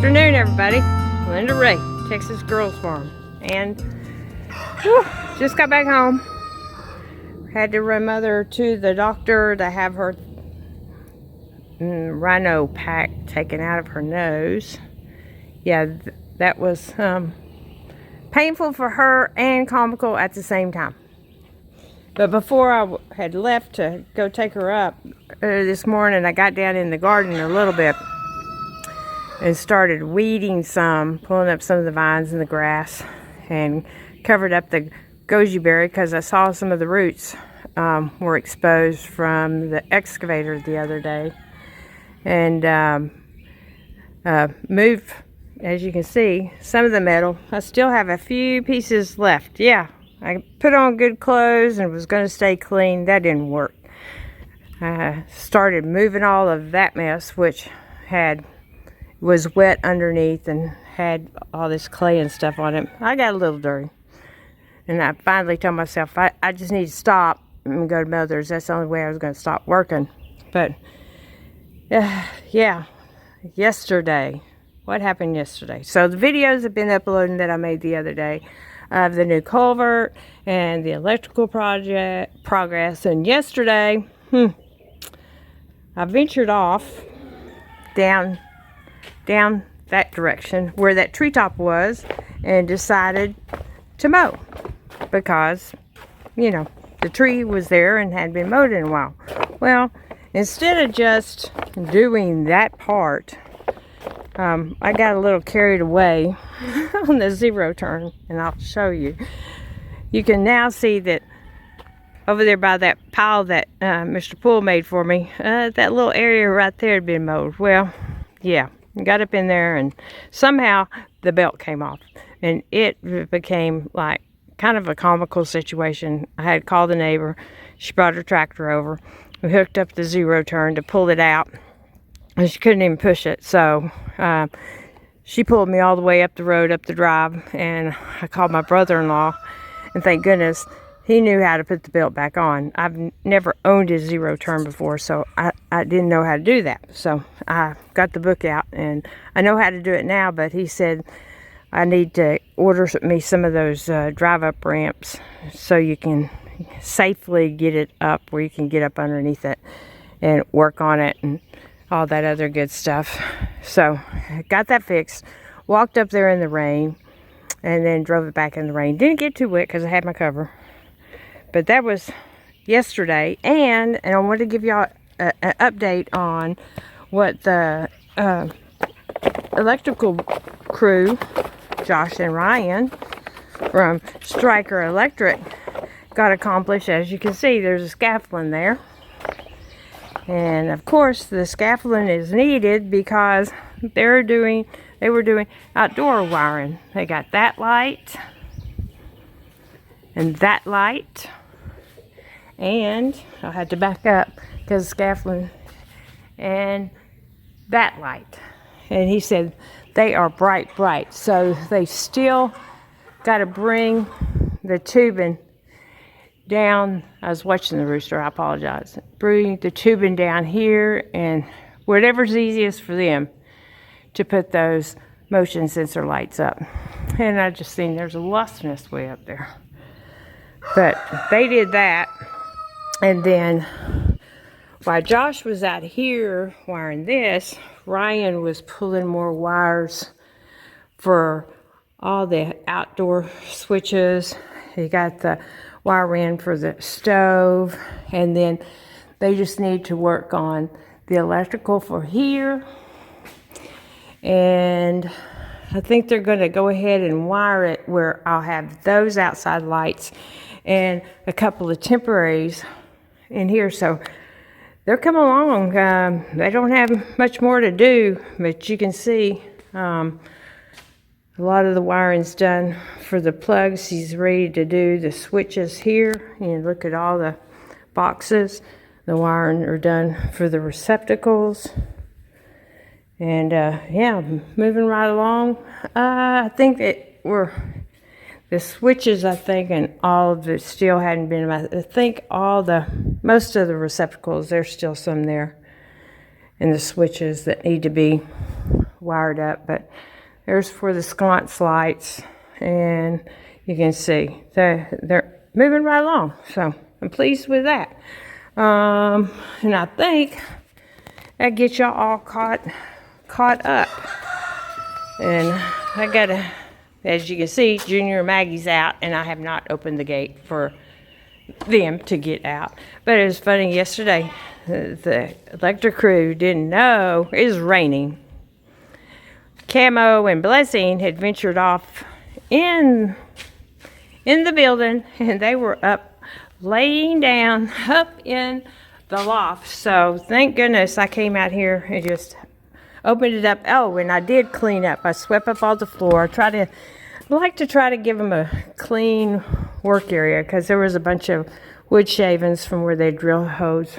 afternoon, everybody. Linda Ray, Texas Girls Farm, and just got back home. Had to run Mother to the doctor to have her rhino pack taken out of her nose. Yeah, that was painful for her and comical at the same time. But before I had left to go take her up this morning, I got down in the garden a little bit and started weeding some, pulling up some of the vines and the grass, and covered up the goji berry because I saw some of the roots were exposed from the excavator the other day, and moved, as you can see, some of the metal. I still have a few pieces left. Yeah, I put on good clothes and was going to stay clean. That didn't work. I started moving all of that mess, which was wet underneath and had all this clay and stuff on it. I got a little dirty, and I finally told myself I just need to stop and go to Mother's. That's the only way I was going to stop working. But yeah, yesterday, what happened yesterday? So the videos have been uploading that I made the other day of the new culvert and the electrical project progress. And yesterday, I ventured off down that direction where that treetop was and decided to mow because, you know, the tree was there and hadn't been mowed in a while. Well, instead of just doing that part, I got a little carried away on the zero turn, and I'll show you. You can now see that over there by that pile that Mr. Poole made for me, that little area right there had been mowed. Well, yeah, got up in there and somehow the belt came off, and it became like kind of a comical situation. I had called the neighbor. She brought her tractor over. We hooked up the zero turn to pull it out, and she couldn't even push it. So she pulled me all the way up the road, up the drive, and I called my brother-in-law, and thank goodness he knew how to put the belt back on. I've never owned a zero turn before, so I didn't know how to do that. So I got the book out, and I know how to do it now, but he said I need to order me some of those drive-up ramps so you can safely get it up where you can get up underneath it and work on it and all that other good stuff. So I got that fixed, walked up there in the rain, and then drove it back in the rain. Didn't get too wet because I had my cover. But that was yesterday, and I wanted to give y'all an update on what the electrical crew, Josh and Ryan from Stryker Electric, got accomplished. As you can see, there's a scaffolding there. And of course, the scaffolding is needed because they were doing outdoor wiring. They got that light and that light. And I had to back up because scaffolding and that light. And he said they are bright. So they still got to bring the tubing down. I was watching the rooster, I apologize. Bring the tubing down here and whatever's easiest for them to put those motion sensor lights up. And I just seen there's a wasp nest way up there. But they did that. And then while Josh was out here wiring this, Ryan was pulling more wires for all the outdoor switches. He got the wire in for the stove, and then they just need to work on the electrical for here. And I think they're going to go ahead and wire it where I'll have those outside lights and a couple of temporaries in here. So they're coming along. They don't have much more to do, but you can see a lot of the wiring's done for the plugs. He's ready to do the switches here. And look at all the boxes. The wiring are done for the receptacles. And yeah, moving right along. I think that the switches, I think, and all of it still hadn't been. I think most of the receptacles, there's still some there, and the switches that need to be wired up, but there's for the sconce lights, and you can see they're moving right along, so I'm pleased with that. And I think that gets y'all all caught up. And I gotta, as you can see, Junior and Maggie's out, and I have not opened the gate for them to get out. But it was funny yesterday, the electric crew didn't know it was raining. Camo and Blessing had ventured off in the building, and they were up laying down up in the loft. So thank goodness I came out here and just opened it up. Oh, and I did clean up. I swept up all the floor. I like to try to give them a clean work area, because there was a bunch of wood shavings from where they drill holes,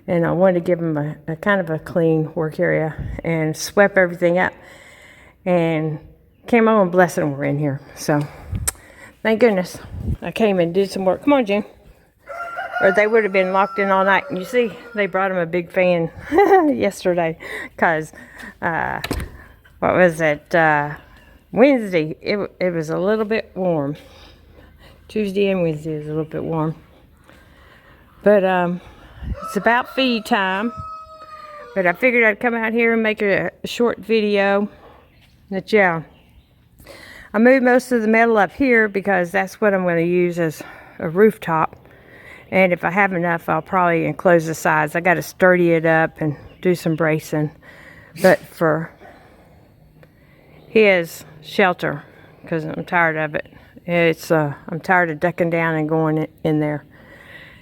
and I wanted to give them a kind of a clean work area, and swept everything up. And Camo and Blessing were in here, so thank goodness I came and did some work. Come on, June. Or they would have been locked in all night. And you see, they brought them a big fan yesterday, because what was it? Wednesday, it was a little bit warm. Tuesday and Wednesday is a little bit warm. But it's about feed time. But I figured I'd come out here and make a short video. That, yeah, I moved most of the metal up here because that's what I'm going to use as a rooftop. And if I have enough, I'll probably enclose the sides. I got to sturdy it up and do some bracing. But for his shelter, because I'm tired of it. I'm tired of ducking down and going in there.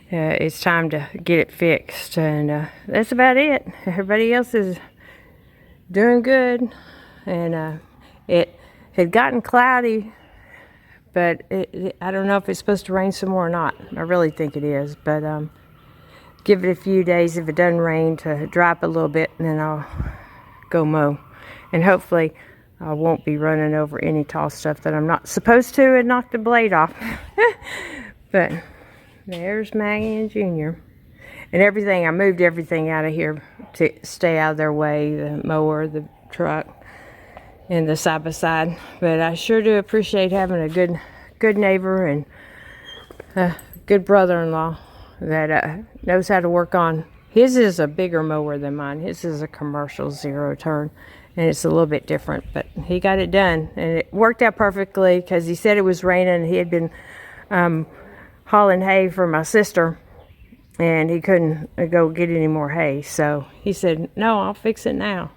It's time to get it fixed, and that's about it. Everybody else is doing good, and it had gotten cloudy, but I don't know if it's supposed to rain some more or not. I really think it is, but give it a few days. If it doesn't rain, to dry up a little bit, and then I'll go mow, and hopefully I won't be running over any tall stuff that I'm not supposed to and knock the blade off. But there's Maggie and Junior. And everything, I moved everything out of here to stay out of their way. The mower, the truck, and the side-by-side. But I sure do appreciate having a good neighbor and a good brother-in-law that knows how to work on. His is a bigger mower than mine. His is a commercial zero-turn. And it's a little bit different, but he got it done. And it worked out perfectly, because he said it was raining. He had been hauling hay for my sister, and he couldn't go get any more hay. So he said, no, I'll fix it now.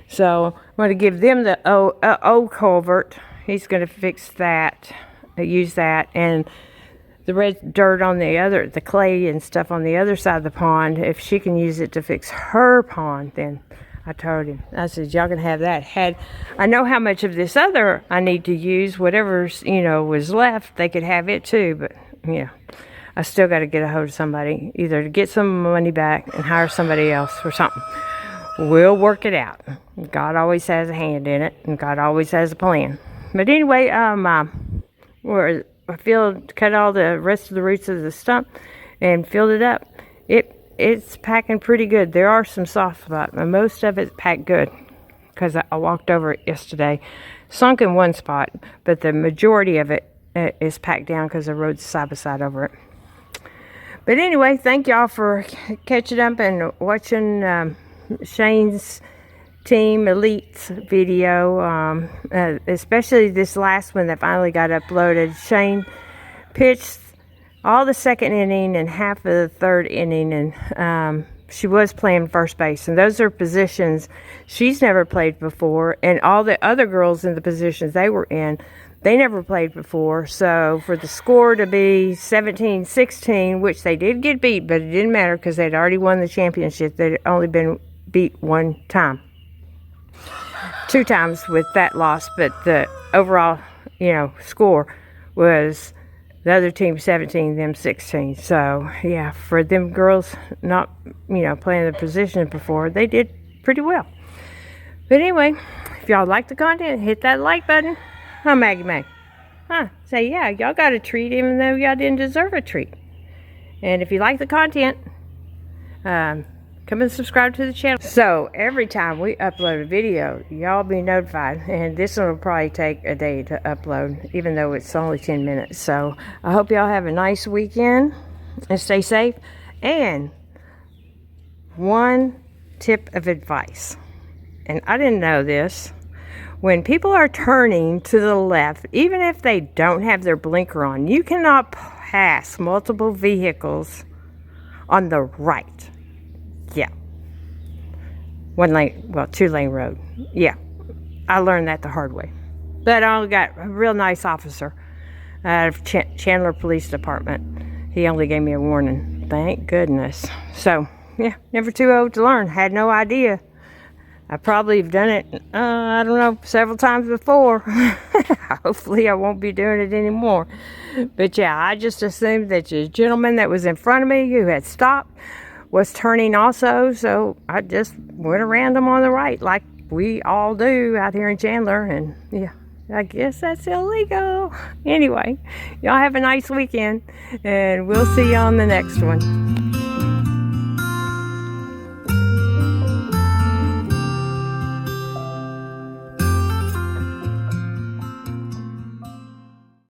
So I'm going to give them the old culvert. He's going to fix that, use that. And the red dirt on the clay and stuff on the other side of the pond, if she can use it to fix her pond, then I told him, I said, y'all can have that. I know how much of this other I need to use, whatever's, was left, they could have it too. But, I still got to get a hold of somebody, either to get some money back and hire somebody else or something. We'll work it out. God always has a hand in it, and God always has a plan. But anyway, where I cut all the rest of the roots of the stump and filled it up. It's packing pretty good. There are some soft spots, but most of it's packed good, because I walked over it yesterday. Sunk in one spot, but the majority of it is packed down because I rode side by side over it. But anyway, thank y'all for catching up and watching Shane's Team Elite's video, especially this last one that finally got uploaded. Shane pitched all the second inning and half of the third inning, and she was playing first base, and those are positions she's never played before, and all the other girls in the positions they were in, they never played before. So for the score to be 17-16, which they did get beat, but it didn't matter because they'd already won the championship. They'd only been beat one time, 2 times with that loss, but the overall score was the other team 17, them 16. So, yeah, for them girls not, playing the position before, they did pretty well. But anyway, if y'all like the content, hit that like button. Huh, Maggie May? Say, yeah, y'all got a treat even though y'all didn't deserve a treat. And if you like the content, come and subscribe to the channel. So every time we upload a video, y'all be notified. And this one will probably take a day to upload, even though it's only 10 minutes. So I hope y'all have a nice weekend and stay safe. And one tip of advice, and I didn't know this, when people are turning to the left, even if they don't have their blinker on, you cannot pass multiple vehicles on the right. Yeah. One lane, well, 2-lane road. Yeah. I learned that the hard way. But I got a real nice officer out of Chandler Police Department. He only gave me a warning. Thank goodness. So, yeah, never too old to learn. Had no idea. I probably have done it, I don't know, several times before. Hopefully I won't be doing it anymore. But yeah, I just assumed that the gentleman that was in front of me who had stopped was turning also. So I just went around him on the right like we all do out here in Chandler. And yeah, I guess that's illegal. Anyway, y'all have a nice weekend. And we'll see you on the next one.